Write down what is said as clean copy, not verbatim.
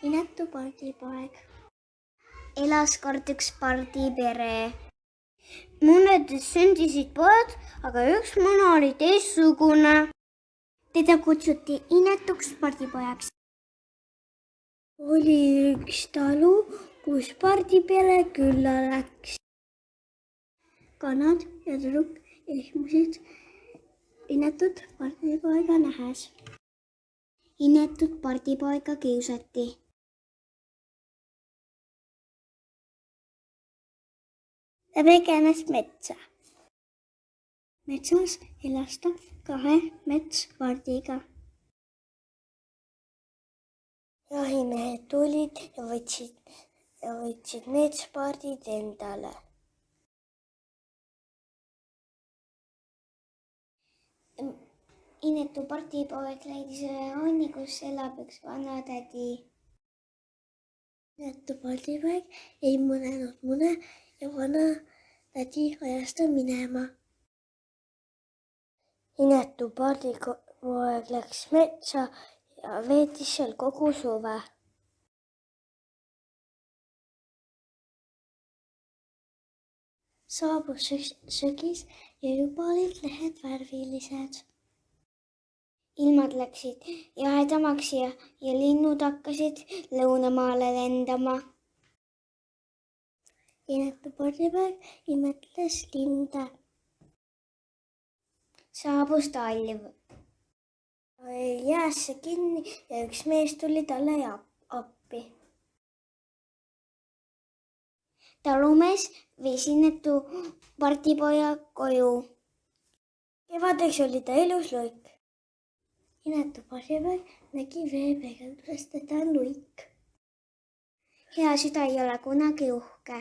Inetu pardipoeg. Elas kord üks pardipere. Mõnedes sündisid pojad, aga üks muna oli teistsugune. Teda kutsuti inetuks pardipojaks. Oli üks talu, kus pardipere külla läks. Kanad ja tüdruk ehmusid inetut pardipoega nähes. Inetut pardipoega kiusati. Ta põgenes metsa. Metsas elas ta 2 metspardiga. Jahimehed tulid ja võtsid metspardid endale. Inetu pardipoeg leidis ühe onni, kus elab üks vanatädi. Inetu pardipoeg ei munenud mune ja vanatädi ajas ta minema. Inetu pardipoeg läks metsa ja veetis seal kogu suve. Saabus sügis ja juba olid lehed värvilised. Ilmad läksid jahedamaks ja linnud hakkasid lõunamaale lendama. Inetu pardipoeg imetles linde. Saabus talv. Oli jäässe kinni ja üks mees tuli talle appi. Talumees viis inetu pardipoja koju. Kevadeks oli ta ilus luik. Inetu pardipoeg nägi veepeegeldusest, et ta on luik. Hea süda ei ole kunagi uhke.